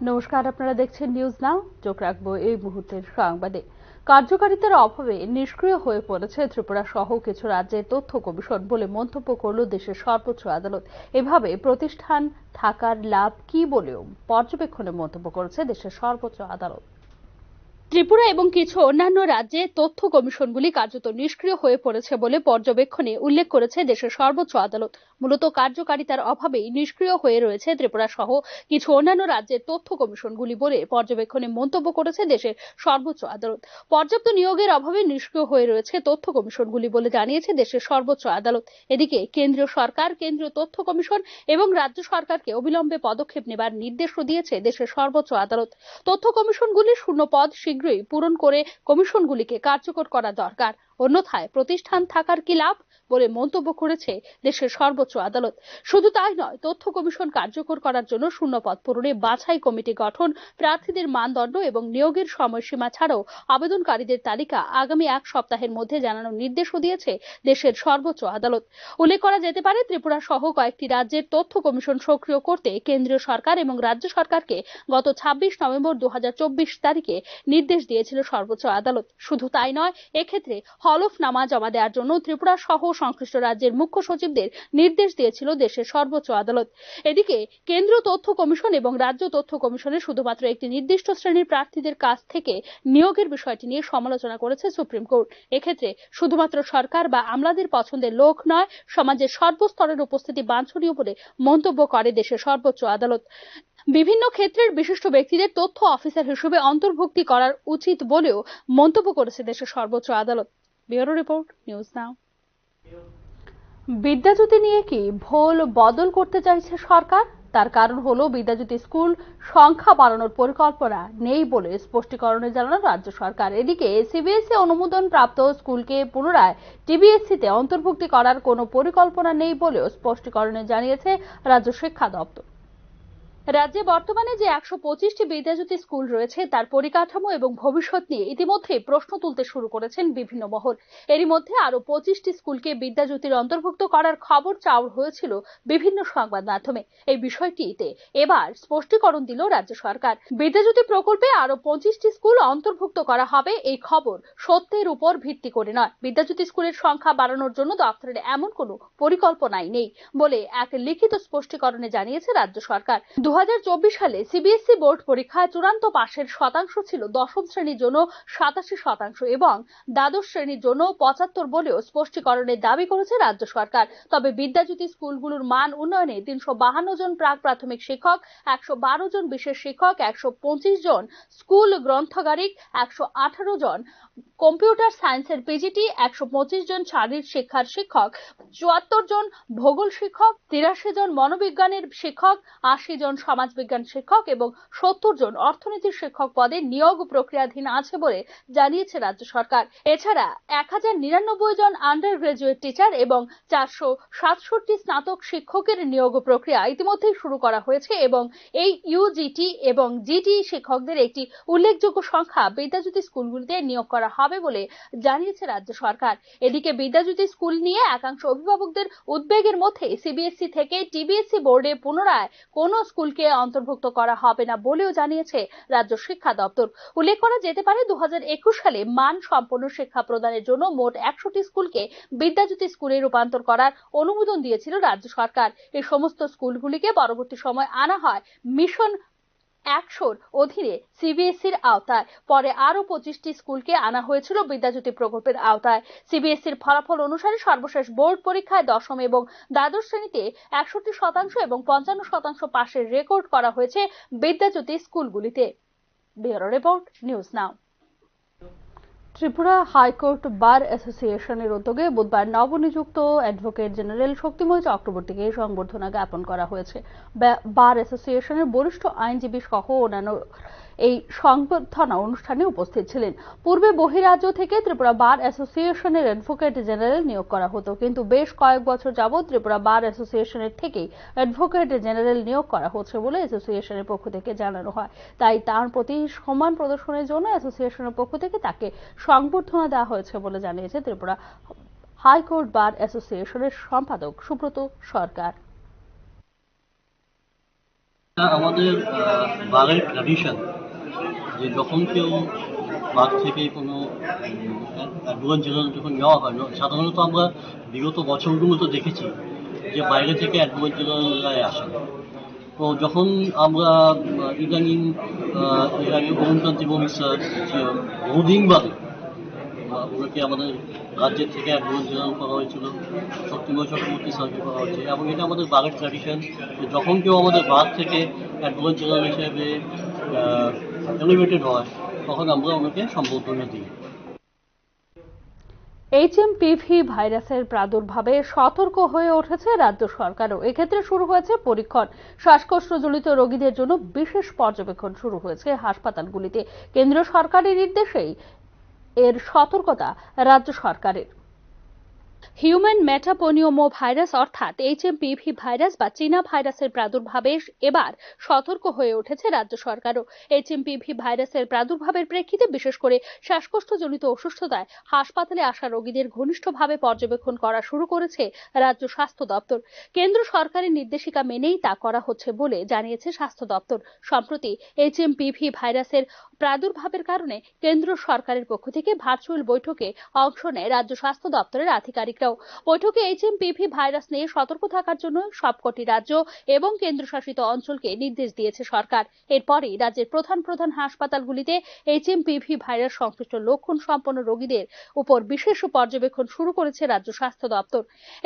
নমস্কার, আপনারা দেখছেন নিউজ নাও। চোখ রাখবো এই মুহূর্তের সংবাদে। কার্যকারিতার অভাবে নিষ্ক্রিয় হয়ে পড়েছে ত্রিপুরা সহ কিছু রাজ্যের তথ্য কমিশন বলে মন্তব্য করল দেশের সর্বোচ্চ আদালত। এভাবে প্রতিষ্ঠান থাকার লাভ কি বলেও পর্যবেক্ষণে মন্তব্য করেছে দেশের সর্বোচ্চ আদালত। ত্রিপুরা এবং কিছু অন্যান্য রাজ্যে তথ্য কমিশনগুলি কার্যত নিষ্ক্রিয় হয়ে পড়েছে বলে পর্যবেক্ষণে উল্লেখ করেছে দেশের সর্বোচ্চ আদালত। মূলত কার্যকারিতার অভাবেই নিষ্ক্রিয় হয়ে রয়েছে ত্রিপুরা সহ কিছু অন্যান্য রাজ্যের তথ্য কমিশনগুলি বলে পর্যবেক্ষণে মন্তব্য করেছে দেশের সর্বোচ্চ আদালত। পর্যাপ্ত নিয়োগের অভাবে নিষ্ক্রিয় হয়ে রয়েছে তথ্য কমিশনগুলি বলে জানিয়েছে দেশের সর্বোচ্চ আদালত। এদিকে কেন্দ্রীয় সরকার, কেন্দ্রীয় তথ্য কমিশন এবং রাজ্য সরকারকে অবিলম্বে পদক্ষেপ নেবার নির্দেশও দিয়েছে দেশের সর্বোচ্চ আদালত। তথ্য কমিশনগুলির শূন্য পদ শীঘ্রই পূরণ করে কমিশনগুলিকে কার্যকর করা দরকার, অন্যথায় প্রতিষ্ঠান থাকার কি লাভ বলে মন্তব্য করেছে দেশের সর্বোচ্চ আদালত। শুধু তাই নয়, তথ্য কমিশন কার্যকর করার জন্য শূন্য পদ পূরণে বাছাই কমিটি গঠন, প্রার্থীদের মানদণ্ড এবং নিয়োগের সময়সীমা ছাড়াও আবেদনকারীদের তালিকা আগামী এক সপ্তাহের মধ্যে জানানোর নির্দেশও দিয়েছে দেশের সর্বোচ্চ আদালত। উল্লেখ করা যেতে পারে, ত্রিপুরা সহ কয়েকটি রাজ্যের তথ্য কমিশন সক্রিয় করতে কেন্দ্রীয় সরকার এবং রাজ্য সরকারকে গত 26 নভেম্বর 2024 তারিখে নির্দেশ দিয়েছিল সর্বোচ্চ আদালত। শুধু তাই নয়, এক্ষেত্রে হলফনামা জমা দেওয়ার জন্য ত্রিপুরা সহ সংশ্লিষ্ট রাজ্যের মুখ্য সচিবদের নির্দেশ দিয়েছিল দেশের সর্বোচ্চ আদালত। এদিকে কেন্দ্রীয় তথ্য কমিশন এবং রাজ্য তথ্য কমিশনের শুধুমাত্র একটি নির্দিষ্ট শ্রেণীর প্রার্থীদের কাছ থেকে নিয়োগের বিষয়টি নিয়ে সমালোচনা করেছে সুপ্রিম কোর্ট। এক্ষেত্রে শুধুমাত্র সরকার বা আমলাদের পছন্দের লোক নয়, সমাজের সর্বস্তরের উপস্থিতি বাঞ্ছনীয় বলে মন্তব্য করে দেশের সর্বোচ্চ আদালত। বিভিন্ন ক্ষেত্রের বিশিষ্ট ব্যক্তিদের তথ্য অফিসার হিসেবে অন্তর্ভুক্তি করার উচিত বলেও মন্তব্য করেছে দেশের সর্বোচ্চ আদালত। Bureau report, news now. Vidyajyoti নিয়ে কি ভুল বদল করতে চাইছে সরকার? তার কারণ হলো বিদ্যাজ্যোতি স্কুল সংখ্যা বাড়ানোর পরিকল্পনা নেই বলে স্পষ্টীকরণে জানালো রাজ্য সরকার। এদিকে সিবিএসই অনুমোদন প্রাপ্ত স্কুলকে পুনরায় টিবিএসসিতে অন্তর্ভুক্তি করার কোনো পরিকল্পনা নেই বলেও স্পষ্টীকরণে জানিয়েছে রাজ্য শিক্ষা দপ্তর। রাজ্যে বর্তমানে যে 125টি বিদ্যাজ্যোতি স্কুল রয়েছে তার পরিকাঠামো এবং ভবিষ্যৎ নিয়ে ইতিমধ্যে প্রশ্ন তুলতে শুরু করেছেন বিভিন্ন মহল। এরই মধ্যে আরো 25টি স্কুলকে বিদ্যাজ্যোতির অন্তর্ভুক্ত করার খবর চাউর হয়েছিল বিভিন্ন সংবাদ মাধ্যমে। এই বিষয়টিতে এবার স্পষ্টীকরণ দিল রাজ্য সরকার। বিদ্যাজ্যোতি প্রকল্পে আরো 25টি স্কুল অন্তর্ভুক্ত করা হবে, এই খবর সত্যের উপর ভিত্তি করে নয়। বিদ্যাজ্যোতি স্কুলের সংখ্যা বাড়ানোর জন্য দপ্তরের এমন কোনো পরিকল্পনাই নেই বলে এক লিখিত স্পষ্টীকরণে জানিয়েছে রাজ্য সরকার। 2024 সালে সিবিএসই বোর্ড পরীক্ষায় চূড়ান্ত পাশের শতাংশ ছিল দশম শ্রেণীর জন্য 87% এবং দ্বাদশ শ্রেণীর জন্য 75 বলেও স্পষ্টীকরণে দাবি করেছে রাজ্য সরকার। তবে বিদ্যাজ্যোতি স্কুলগুলোর মান উন্নয়নে 352 জন প্রাক প্রাথমিক শিক্ষক, 112 জন বিশেষ শিক্ষক, 125 জন স্কুল গ্রন্থাগারিক, 118 জন কম্পিউটার সায়েন্সের পিজিটি, 125 জন শারীরিক শিক্ষার শিক্ষক, 74 জন ভূগোল শিক্ষক, 83 জন মনোবিজ্ঞানের শিক্ষক, 80 জন সমাজবিজ্ঞান শিক্ষক এবং 70 জন অর্থনীতির শিক্ষক পদে নিয়োগ প্রক্রিয়াধীন আছে বলে জানিয়েছে রাজ্য সরকার। এছাড়া 1099 জন আন্ডার গ্রাজুয়েট টিচার এবং 467 স্নাতক শিক্ষকের নিয়োগ প্রক্রিয়া ইতিমধ্যেই শুরু করা হয়েছে এবং এই ইউজিটি এবং জিটি শিক্ষকদের একটি উল্লেখযোগ্য সংখ্যা বিদ্যাজ্যোতি স্কুলগুলিতে নিয়োগ করা হবে বলে জানিয়েছে রাজ্য সরকার। এদিকে বিদ্যাজ্যোতি স্কুল নিয়ে একাংশ অভিভাবকদের উদ্বেগের মধ্যে সিবিএসই থেকে টিবিএসসি বোর্ডে পুনরায় কোনো স্কুলকে অন্তর্ভুক্ত করা হবে না বলেও জানিয়েছে রাজ্য শিক্ষা দপ্তর। উল্লেখ করা যেতে পারে, 2021 সালে মান সম্পন্ন শিক্ষা প্রদানের জন্য মোট 100টি স্কুলকে বিদ্যাজ্যোতি স্কুলে রূপান্তর করার অনুমোদন দিয়েছিল রাজ্য সরকার। এই সমস্ত স্কুলগুলিকে পরবর্তী সময় আনা হয় মিশন 100-র অধীনে সিবিএসইর আওতায়। পরে আরো 25টি স্কুলকে আনা হয়েছিল বিদ্যাজ্যোতি প্রকল্পের আওতায়। সিবিএসইর ফলাফল অনুসারে সর্বশেষ বোর্ড পরীক্ষায় দশম এবং দ্বাদশ শ্রেণীতে 61% এবং 55% পাশের রেকর্ড করা হয়েছে বিদ্যাজ্যোতি স্কুলগুলিতে। Bureau report, news now. Tripura high court বার অ্যাসোসিয়েশনের উদ্যোগে বুধবার নবনিযুক্ত অ্যাডভোকেট জেনারেল শক্তিময় চক্রবর্তীকে সংবর্ধনা জ্ঞাপন করা হয়েছে। বার অ্যাসোসিয়েশনের বরিষ্ঠ আইনজীবী সহ অন্যান্য এই সংবর্ধনা অনুষ্ঠানে উপস্থিত ছিলেন। পূর্বে বহিরাজ্য থেকে ত্রিপুরা বার অ্যাসোসিয়েশনের অ্যাডভোকেট জেনারেল নিয়োগ করা হতো, কিন্তু বেশ কয়েক বছর যাবৎ ত্রিপুরা বার অ্যাসোসিয়েশনের থেকেই অ্যাডভোকেট জেনারেল নিয়োগ করা হচ্ছে বলে অ্যাসোসিয়েশনের পক্ষ থেকে জানানো হয়। তাই তার প্রতি সম্মান প্রদর্শনের জন্য অ্যাসোসিয়েশনের পক্ষ থেকে তাকে সংবর্ধনা দেওয়া হয়েছে বলে জানিয়েছে ত্রিপুরা হাইকোর্ট বার অ্যাসোসিয়েশনের সম্পাদক সুব্রত সরকার। আমাদের বাঘের ট্র্যাডিশন যে যখন কেউ বাঘ থেকে কোনো অ্যাডভান্স যখন নেওয়া হয় সাধারণত আমরা বিগত বছরগুলো দেখেছি যে বাইরে থেকে অ্যাডভান্স জেনারেলরাই আসেন। তো যখন আমরা ইদানিং গণতান্ত্রিক স্যার যে বহুদিন বাদে ওনাকে আমাদের রাজ্যের থেকে অ্যাডভান্স জেনারেল করা হয়েছিল, শক্তিময় চক্রবর্তী স্যারকে করা হয়েছে, এবং এটা আমাদের বাঘের ট্র্যাডিশন যে যখন কেউ আমাদের বাঘ থেকে অ্যাডভান্স জেনারেল হিসেবে এলিভেটেড হয় তখন আমরা ওনাকে সম্বর্ধনা দিই। এইচএমপিভি ভাইরাসের প্রাদুর্ভাবে সতর্ক হয়ে উঠেছে রাজ্য সরকারও। এক্ষেত্রে শুরু হয়েছে পরীক্ষণ। শ্বাসকষ্টজনিত রোগীদের জন্য বিশেষ পর্যবেক্ষণ শুরু হয়েছে হাসপাতালগুলিতে। কেন্দ্রীয় সরকারের নির্দেশেই এর সতর্কতা রাজ্য সরকারের। হিউম্যান মেটাপনিউমো ভাইরাস অর্থাৎ এইচএমপিভি ভাইরাস বা চীনা ভাইরাসের প্রাদুর্ভাবে এবার সতর্ক হয়ে উঠেছে রাজ্য সরকারও। এইচএমপিভি ভাইরাসের প্রাদুর্ভাবের প্রেক্ষিতে বিশেষ করে শ্বাসকষ্টজনিত অসুস্থতায় হাসপাতালে আসা রোগীদের ঘনিষ্ঠভাবে পর্যবেক্ষণ করা শুরু করেছে রাজ্য স্বাস্থ্য দপ্তর। কেন্দ্র সরকারের নির্দেশিকা মেনেই তা করা হচ্ছে বলে জানিয়েছে স্বাস্থ্য দপ্তর। সম্প্রতি এইচএমপিভি ভাইরাসের প্রাদুর্ভাবের কারণে কেন্দ্র সরকারের পক্ষ থেকে ভার্চুয়াল বৈঠকে অংশ নেয় রাজ্য স্বাস্থ্য দপ্তরের আধিকারিকরাও। বৈঠকে এইচএমপিভি ভাইরাস নিয়ে সতর্ক থাকার জন্য সবকটি রাজ্য এবং কেন্দ্রশাসিত অঞ্চলকে নির্দেশ দিয়েছে সরকার। এরপরই রাজ্যের প্রধান প্রধান হাসপাতালগুলিতে এইচএমপিভি ভাইরাস সংশ্লিষ্ট লক্ষণ সম্পন্ন রোগীদের উপর বিশেষ পর্যবেক্ষণ শুরু করেছে রাজ্য স্বাস্থ্য দপ্তর।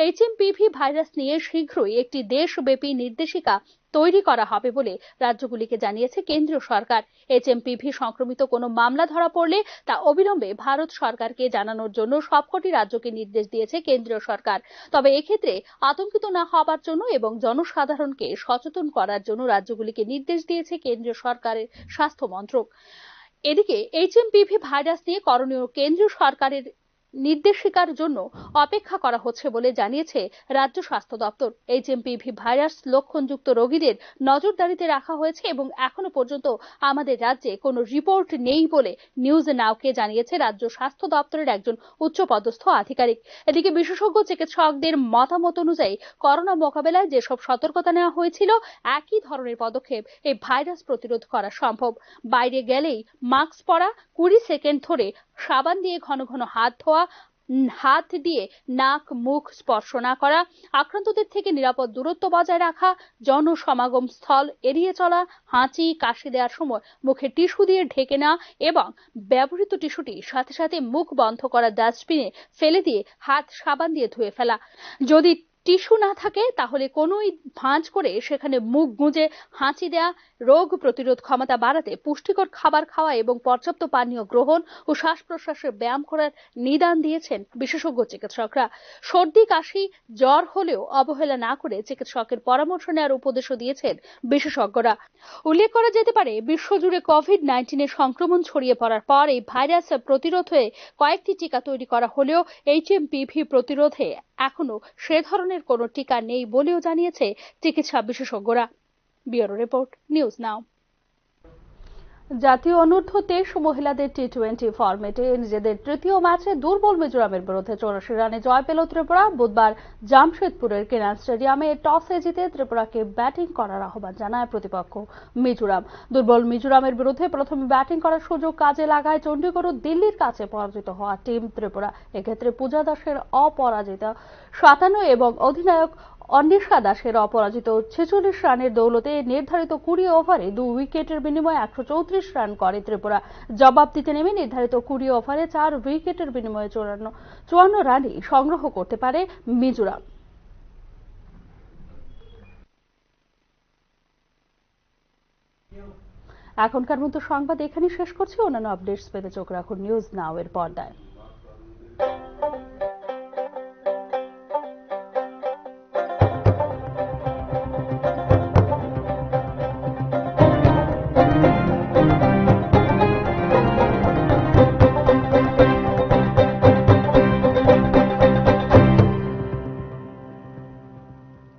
এইচএমপিভি ভাইরাস নিয়ে শীঘ্রই একটি দেশব্যাপী নির্দেশিকা তৈরি করা হবে বলে রাজ্যগুলিকে জানিয়েছে কেন্দ্রীয় সরকার। এইচএমপিভি সংক্রমিত কোনো মামলা ধরা পড়লে তা অবিলম্বে ভারত সরকারকে জানানোর জন্য সবকটি রাজ্যকে নির্দেশ দিয়েছে কেন্দ্রীয় সরকার। তবে এক্ষেত্রে আতঙ্কিত না হবার জন্য এবং জনসাধারণকে সচেতন করার জন্য রাজ্যগুলিকে নির্দেশ দিয়েছে কেন্দ্রীয় সরকারের স্বাস্থ্য মন্ত্রক। এদিকে এইচএমপিভি ভাইরাস নিয়ে করণীয় কেন্দ্রীয় সরকারের নির্দেশিকার জন্য অপেক্ষা করা হচ্ছে বলে জানিয়েছে রাজ্য স্বাস্থ্য দপ্তর। এইচএমপিভি ভাইরাস লক্ষণযুক্ত রোগীদের নজরদারিতে রাখা হয়েছে এবং এখনো পর্যন্ত আমাদের রাজ্যে কোনো রিপোর্ট নেই বলে নিউজ নাওকে জানিয়েছে রাজ্য স্বাস্থ্য দপ্তরের একজন উচ্চপদস্থ আধিকারিক। এদিকে বিশেষজ্ঞ চিকিৎসকদের মতামত অনুযায়ী করোনা মোকাবেলায় যেসব সতর্কতা নেওয়া হয়েছিল একই ধরনের পদক্ষেপ এই ভাইরাস প্রতিরোধ করা সম্ভব। বাইরে গেলেই মাস্ক পরা, 20 সেকেন্ড ধরে সাবান দিয়ে ঘন ঘন হাত ধোয়া, হাত দিয়ে নাক মুখ স্পর্শ না করা, আক্রান্তদের থেকে নিরাপদ দূরত্ব বজায় রাখা, জনসমাগম স্থল এড়িয়ে চলা, হাঁচি কাশি দেওয়ার সময় মুখে টিস্যু দিয়ে ঢেকে নেওয়া এবং ব্যবহৃত টিস্যুটি সাথে সাথে মুখ বন্ধ করা ডাস্টবিনে ফেলে দিয়ে হাত সাবান দিয়ে ধুয়ে ফেলা। যদি টিস্যু না থাকে তাহলে কোনোই ভাঁজ করে সেখানে মুখ গুঁজে হাঁচি দেয়া, রোগ প্রতিরোধ ক্ষমতা বাড়াতে পুষ্টিকর খাবার খাওয়া এবং পর্যাপ্ত পানীয় গ্রহণ ও শ্বাস প্রশ্বাসের ব্যায়াম করার নিদান দিয়েছেন বিশেষজ্ঞ চিকিৎসকরা। সর্দি কাশি জ্বর হলেও অবহেলা না করে চিকিৎসকের পরামর্শ নেওয়ার উপদেশও দিয়েছেন বিশেষজ্ঞরা। উল্লেখ করা যেতে পারে বিশ্বজুড়ে কোভিড-19 সংক্রমণ ছড়িয়ে পড়ার পর এই ভাইরাস প্রতিরোধে কয়েকটি টিকা তৈরি করা হলেও এইচএমপিভি প্রতিরোধে এখনো সে ধরনের কোনো টিকা নেই বলেও জানিয়েছে চিকিৎসা বিশেষজ্ঞরা। Bureau report, news now. জাতীয় অনূর্ধ্ব-23 মহিলাদের টি-20 ফরম্যাটে নিজেদের তৃতীয় ম্যাচে দুর্বল মিজোরামের বিরুদ্ধে 84 রানে জয় পেল ত্রিপুরা। বুধবার জামশেদপুরের কেনান স্টেডিয়ামে টসে জিতে ত্রিপুরাকে ব্যাটিং করার আহ্বান জানায় প্রতিপক্ষ মিজোরাম। দুর্বল মিজোরামের বিরুদ্ধে প্রথমে ব্যাটিং করার সুযোগ কাজে লাগায় চণ্ডীগড় ও দিল্লির কাছে পরাজিত হওয়া টিম ত্রিপুরা। এক্ষেত্রে পূজা দাসের অপরাজিতা 57 এবং অধিনায়ক অন্বেষা দাসের অপরাজিত 46 রানের দৌলতে নির্ধারিত 20 ওভারে 2 উইকেটের বিনিময়ে 134 রান করে ত্রিপুরা। জবাব দিতে নেমে নির্ধারিত 20 ওভারে 4 উইকেটের বিনিময়ে 54 রানই সংগ্রহ করতে পারে মিজোরাম। এখনকার মতো সংবাদ এখানেই শেষ করছি। অন্যান্য আপডেটস পেতে চোখ রাখুন নিউজ নাও এর পর্দায়।